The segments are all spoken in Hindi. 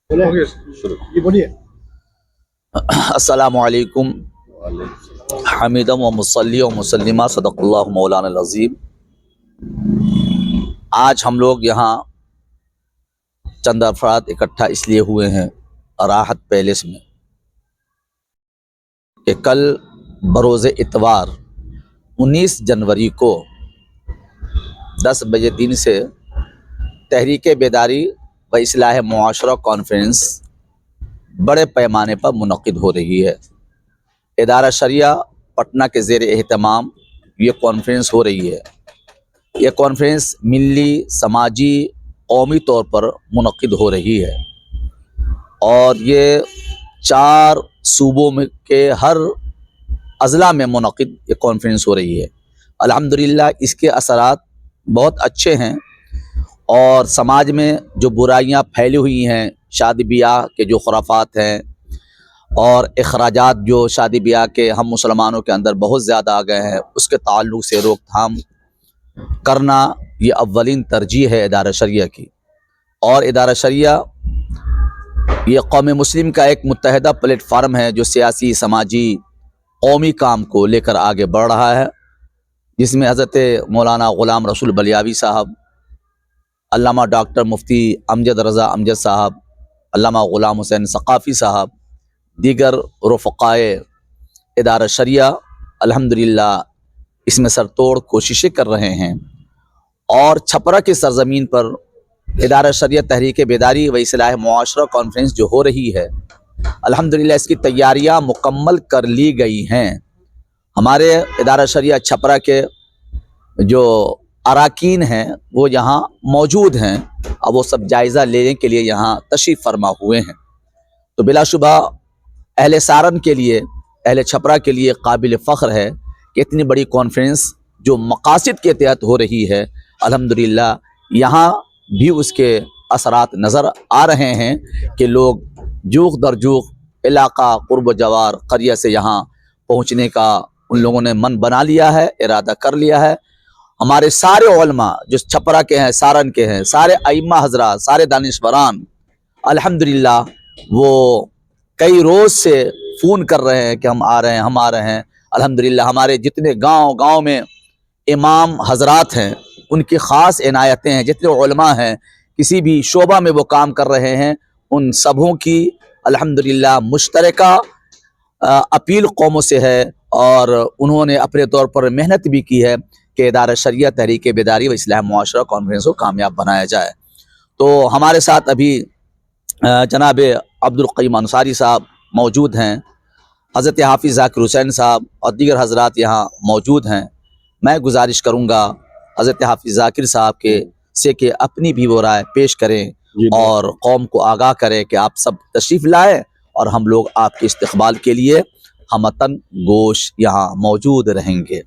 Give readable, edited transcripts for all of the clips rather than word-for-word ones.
बोलिए। अस्सलामु अलैकुम हमीदम व मुसल्ली व मुसल्लिमा सदक़ल्लाहु मौलाना अज़ीम। आज हम लोग यहाँ चंद अफराद इकट्ठा इसलिए हुए हैं राहत पैलेस में कि कल बरोज़ इतवार 19 जनवरी को 10 बजे दिन से तहरीक बेदारी व इस्लाह मुआशरा कॉन्फ्रेंस बड़े पैमाने पर मुनक़िद हो रही है। इदारा शरिया पटना के ज़ेर एहतमाम ये कॉन्फ्रेंस हो रही है। ये कॉन्फ्रेंस मिली समाजी कौमी तौर पर मुनक़िद हो रही है और ये 4 सूबों में के हर अज़ला में मुनक़िद ये कॉन्फ्रेंस हो रही है। अल्हम्दुलिल्लाह इसके असरात बहुत अच्छे हैं और समाज में जो बुराइयां फैली हुई हैं, शादी ब्याह के जो खुराफात हैं और अखराजात जो शादी ब्याह के हम मुसलमानों के अंदर बहुत ज़्यादा आ गए हैं, उसके ताल्लुक़ से रोकथाम करना ये अव्वलीन तरजीह है इदारा शरिया की। और इदारा शरिया ये कौम मुस्लिम का एक मुत्तहदा प्लेटफार्म है जो सियासी, समाजी, कौमी काम को लेकर आगे बढ़ रहा है, जिसमें हज़रत मौलाना ग़ुलाम रसूल बलियावी साहब, अल्लामा डॉक्टर मुफ्ती अमजद रज़ा अमजद साहब, अल्लामा ग़ुलाम हुसैन सक़ाफ़ी साहब, दीगर रुफ़क़ाए इदारा शरिया अल्हम्दुलिल्लाह इसमें सरतोड़ कोशिशें कर रहे हैं। और छपरा की सरज़मीन पर इदारा शरिया तहरीक बेदारी व इस्लाह मुआशरा कॉन्फ्रेंस जो हो रही है, अल्हम्दुलिल्लाह इसकी तैयारियां मुकम्मल कर ली गई हैं। हमारे इदारा शरिया छपरा के जो अराकीन हैं वो यहाँ मौजूद हैं, अब वो सब जायज़ा लेने के लिए यहाँ तशरीफ़ फरमा हुए हैं। तो बिलाशुबा अहले सारन के लिए, अहले छपरा के लिए काबिल फ़ख्र है कि इतनी बड़ी कॉन्फ्रेंस जो मकासद के तहत हो रही है, अल्हम्दुलिल्लाह यहाँ भी उसके असरात नज़र आ रहे हैं कि लोग जूख दर जूख इलाका कुर्ब जवार क़रिया से यहाँ पहुँचने का उन लोगों ने मन बना लिया है, इरादा कर लिया है। हमारे सारे उलमा जो छपरा के हैं, सारन के हैं, सारे अइम्मा हज़रात, सारे दानिशवरान अल्हम्दुलिल्लाह वो कई रोज़ से फ़ोन कर रहे हैं कि हम आ रहे हैं, हम आ रहे हैं। अल्हम्दुलिल्लाह हमारे जितने गांव में इमाम हज़रात हैं उनकी ख़ास इनायतें हैं, जितने उलमा हैं किसी भी शोबा में वो काम कर रहे हैं, उन सबों की अल्हम्दुलिल्लाह मुश्तरका अपील कौमों से है और उन्होंने अपने तौर पर मेहनत भी की है कि इदारा शरिया तहरीक बेदारी व इस्लाह मुआशरा कॉन्फ्रेंस को कामयाब बनाया जाए। तो हमारे साथ अभी जनाब अब्दुल क़य्यूम अंसारी साहब मौजूद हैं, हज़रत हाफ़िज़ ज़ाकिर हुसैन साहब और दीगर हज़रात यहाँ मौजूद हैं। मैं गुजारिश करूँगा हज़रत हाफ़िज़ ज़ाकिर साहब के से कि अपनी भी वो राय पेश करें और कौम को आगाह करें कि आप सब तशरीफ़ लाएँ और हम लोग आपके इस्तक़बाल के लिए हमतन गोश यहाँ मौजूद रहेंगे।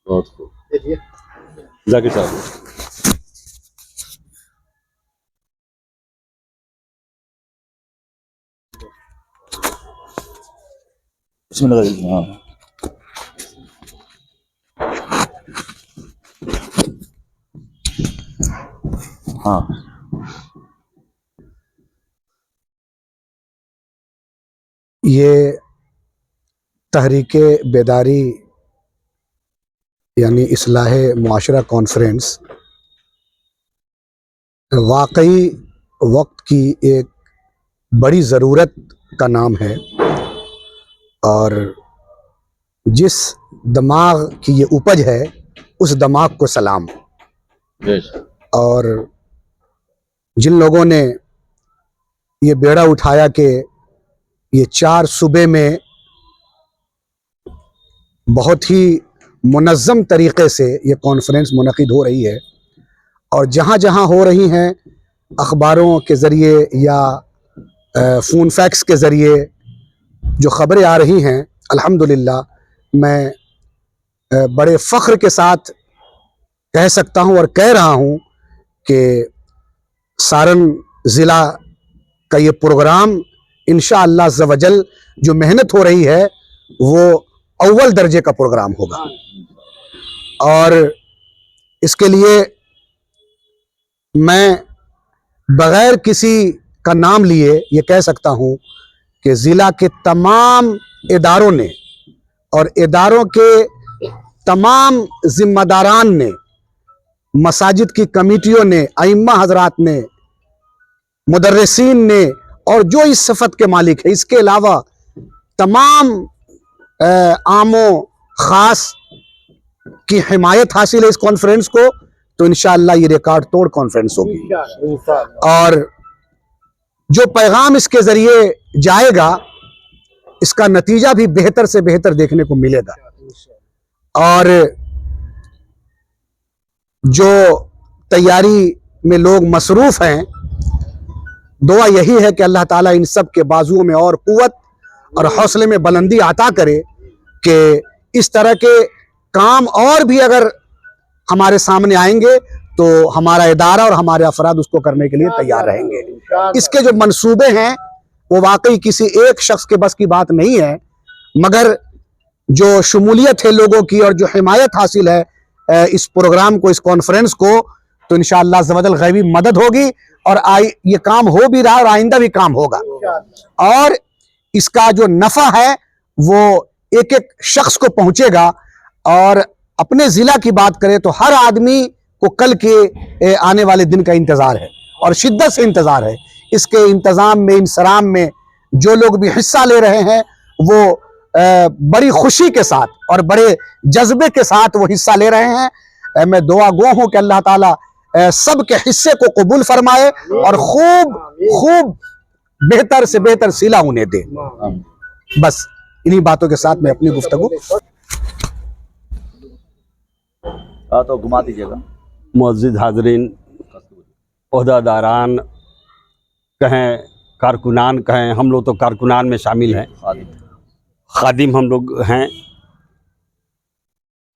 बहुत खूब, ज़ाकिर साहब। हाँ, ये तहरीक बेदारी यानी इस्लाह मुआशरा कॉन्फ्रेंस वाकई वक्त की एक बड़ी ज़रूरत का नाम है और जिस दिमाग की ये उपज है उस दिमाग को सलाम। और जिन लोगों ने ये बेड़ा उठाया कि ये 4 सूबे में बहुत ही मुनज़्ज़म तरीक़े से ये कॉन्फ्रेंस मुनक़िद हो रही है और जहाँ जहाँ हो रही हैं अखबारों के ज़रिए या फ़ोन फैक्स के ज़रिए जो ख़बरें आ रही हैं, अल्हम्दुलिल्लाह मैं बड़े फ़ख्र के साथ कह सकता हूँ और कह रहा हूँ कि सारन ज़िला का ये प्रोग्राम इंशाअल्लाह अज़्ज़ व जल जो मेहनत हो रही है वो अव्वल दर्जे का प्रोग्राम होगा और इसके लिए मैं बग़ैर किसी का नाम लिए ये कह सकता हूं कि ज़िला के तमाम इदारों ने और इदारों के तमाम जिम्मेदारान ने, मसाजिद की कमेटियों ने, अइम्मा हजरात ने, मुदर्रिसीन ने और जो इस सफ़त के मालिक है, इसके अलावा तमाम आमो ख़ास की हिमायत हासिल है इस कॉन्फ्रेंस को, तो इंशाअल्लाह ये रिकॉर्ड तोड़ कॉन्फ्रेंस होगी। और जो पैगाम इसके ज़रिए जाएगा, इसका नतीजा भी बेहतर से बेहतर देखने को मिलेगा। और जो तैयारी में लोग मसरूफ़ हैं, दुआ यही है कि अल्लाह ताला इन सब के बाजुओं में और क़ुव्वत और हौसले में बुलंदी अता करे कि इस तरह के काम और भी अगर हमारे सामने आएंगे तो हमारा इदारा और हमारे अफराद उसको करने के लिए तैयार रहेंगे। इसके जो मंसूबे हैं वो वाकई किसी एक शख्स के बस की बात नहीं है, मगर जो शमूलियत है लोगों की और जो हिमायत हासिल है इस प्रोग्राम को, इस कॉन्फ्रेंस को, तो इंशाअल्लाह ज़वजल गैबी मदद होगी और ये काम हो भी रहा और आइंदा भी काम होगा। और इसका जो नफ़ा है वो एक एक शख्स को पहुंचेगा। और अपने ज़िला की बात करें तो हर आदमी को कल के आने वाले दिन का इंतज़ार है और शिद्दत से इंतज़ार है। इसके इंतज़ाम में, इंसराम में जो लोग भी हिस्सा ले रहे हैं वो बड़ी खुशी के साथ और बड़े जज्बे के साथ वो हिस्सा ले रहे हैं। मैं दुआ गो हूँ कि अल्लाह ताला सब के हिस्से को कबूल फरमाए और खूब बेहतर से बेहतर सिला उन्हें दे। बस इन्हीं बातों के साथ मैं अपनी गुफ्तगू तो घुमा दीजिएगा। मुअज़्ज़िज़ हाज़रीन, ओहदेदारान कहें, कारकुनान कहें, हम लोग तो कारकुनान में शामिल हैं, खादिम हम लोग हैं।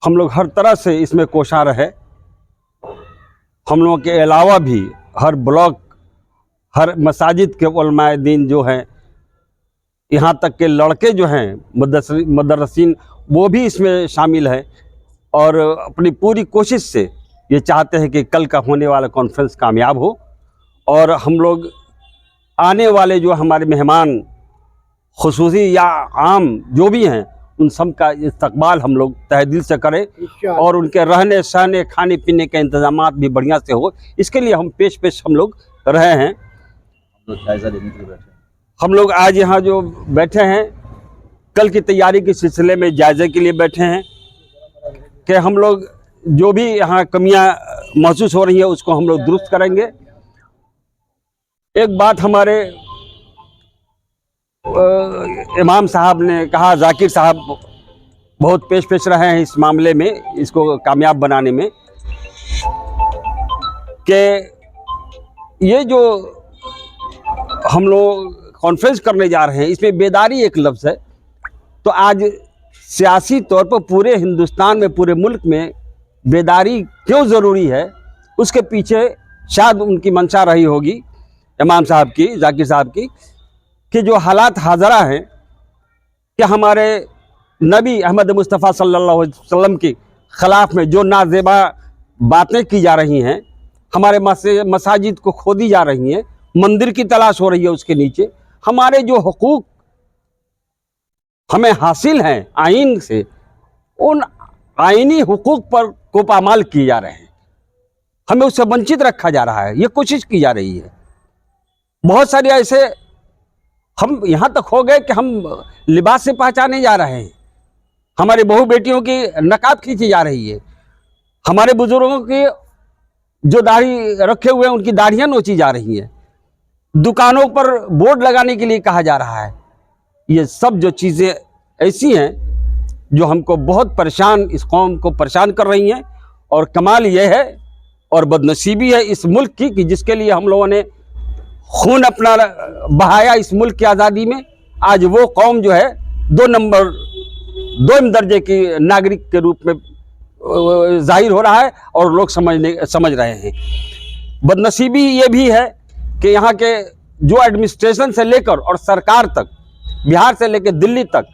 हम लोग हर तरह से इसमें कोशा रहे। हम लोगों के अलावा भी हर ब्लॉक, हर मसाजिद के उलमाए दीन जो हैं, यहाँ तक के लड़के जो हैं मुदर्रिसीन, वो भी इसमें शामिल हैं और अपनी पूरी कोशिश से ये चाहते हैं कि कल का होने वाला कॉन्फ्रेंस कामयाब हो। और हम लोग आने वाले जो हमारे मेहमान खुसूसी या आम जो भी हैं, उन सब का इस्तकबाल हम लोग तहे दिल से करें और उनके रहने सहने खाने पीने के इंतजामात भी बढ़िया से हो, इसके लिए हम पेश हम लोग रहे हैं। जायजा लेने के लिए बैठे, हम लोग आज यहाँ जो बैठे हैं, कल की तैयारी के सिलसिले में जायजे के लिए बैठे हैं कि हम लोग जो भी यहाँ कमियाँ महसूस हो रही है उसको हम लोग दुरुस्त करेंगे। एक बात हमारे इमाम साहब ने कहा, जाकिर साहब बहुत पेश रहे हैं इस मामले में, इसको कामयाब बनाने में, कि ये जो हम लोग कॉन्फ्रेंस करने जा रहे हैं इसमें बेदारी एक लफ्ज़ है। तो आज सियासी तौर पर पूरे हिंदुस्तान में, पूरे मुल्क में बेदारी क्यों ज़रूरी है, उसके पीछे शायद उनकी मंशा रही होगी इमाम साहब की, जाकिर साहब की, कि जो हालात हाज़रा हैं कि हमारे नबी अहमद मुस्तफ़ा सल्लल्लाहु अलैहि वसल्लम के ख़िलाफ़ में जो नाज़ेबा बातें की जा रही हैं, हमारे मसाजिद को खोदी जा रही हैं, मंदिर की तलाश हो रही है उसके नीचे, हमारे जो हुकूक हमें हासिल हैं आइन से, उन आइनी हुकूक पर को पामाल किए जा रहे हैं, हमें उससे वंचित रखा जा रहा है। ये कोशिश की जा रही है। बहुत सारे ऐसे हम यहाँ तक हो गए कि हम लिबास से पहचाने जा रहे हैं, हमारे बहू बेटियों की नकाब खींची जा रही है, हमारे बुजुर्गों की जो दाढ़ी रखे हुए हैं उनकी दाढ़ियाँ नोची जा रही हैं, दुकानों पर बोर्ड लगाने के लिए कहा जा रहा है। ये सब जो चीज़ें ऐसी हैं जो हमको बहुत परेशान, इस कौम को परेशान कर रही हैं। और कमाल ये है और बदनसीबी है इस मुल्क की कि जिसके लिए हम लोगों ने खून अपना बहाया इस मुल्क की आज़ादी में, आज वो कौम जो है दो दर्जे की नागरिक के रूप में जाहिर हो रहा है और लोग समझ रहे हैं। बदनसीबी ये भी है कि यहाँ के जो एडमिनिस्ट्रेशन से लेकर और सरकार तक, बिहार से लेकर दिल्ली तक,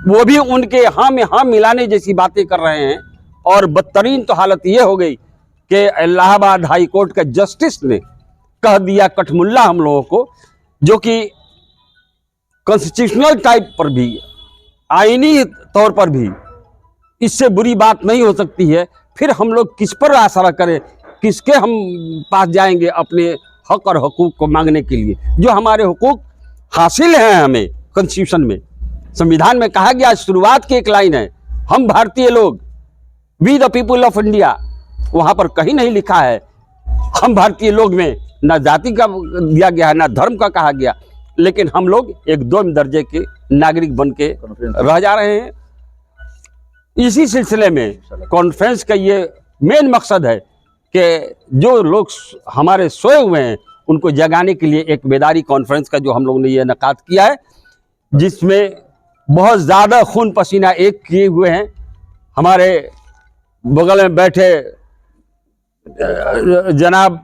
वो भी उनके हाँ में हाँ मिलाने जैसी बातें कर रहे हैं। और बदतरीन तो हालत ये हो गई कि इलाहाबाद हाई कोर्ट के जस्टिस ने कह दिया कठमुल्ला हम लोगों को, जो कि कॉन्स्टिट्यूशनल टाइप पर भी, आईनी तौर पर भी इससे बुरी बात नहीं हो सकती है, फिर हम लोग किस पर आसरा करें, किसके हम पास जाएंगे अपने हक और हकूक़ को मांगने के लिए? जो हमारे हकूक़ हासिल हैं हमें कॉन्स्टिट्यूशन में, संविधान में कहा गया, शुरुआत की एक लाइन है, हम भारतीय लोग, we the people of India. वहाँ पर कहीं नहीं लिखा है हम भारतीय लोग में ना जाति का दिया गया है, ना धर्म का कहा गया, लेकिन हम लोग एक दोम दर्जे के नागरिक बन के रह जा रहे हैं। इसी सिलसिले में कॉन्फ्रेंस का ये मेन मकसद है कि जो लोग हमारे सोए हुए हैं उनको जगाने के लिए एक बेदारी कॉन्फ्रेंस का जो हम लोगों ने ये इनेकाद किया है, जिसमें बहुत ज़्यादा खून पसीना एक किए हुए हैं। हमारे बगल में बैठे जनाब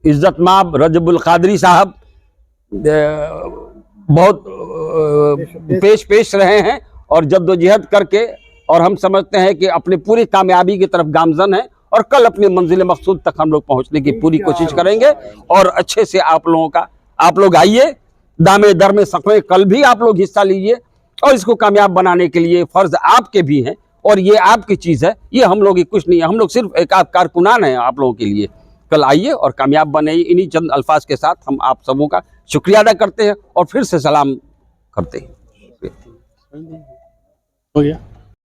इज्जत माब रजबुल कादरी साहब बहुत पेश रहे हैं और जद्दोजहद करके, और हम समझते हैं कि अपनी पूरी कामयाबी की तरफ गामजन है, और कल अपने मंजिल मकसूद तक हम लोग पहुंचने की पूरी कोशिश करेंगे। और अच्छे से आप लोग आइए, दामे दर में सकवे, कल भी आप लोग हिस्सा लीजिए, और इसको कामयाब बनाने के लिए फ़र्ज आपके भी हैं, और ये आपकी चीज़ है, ये हम लोग की कुछ नहीं है, हम लोग सिर्फ एक कारकुनान हैं आप लोगों के लिए। कल आइए और कामयाब बने। इन्हीं चंद अल्फाज के साथ हम आप सबों का शुक्रिया अदा करते हैं और फिर से सलाम करते हैं। हो गया।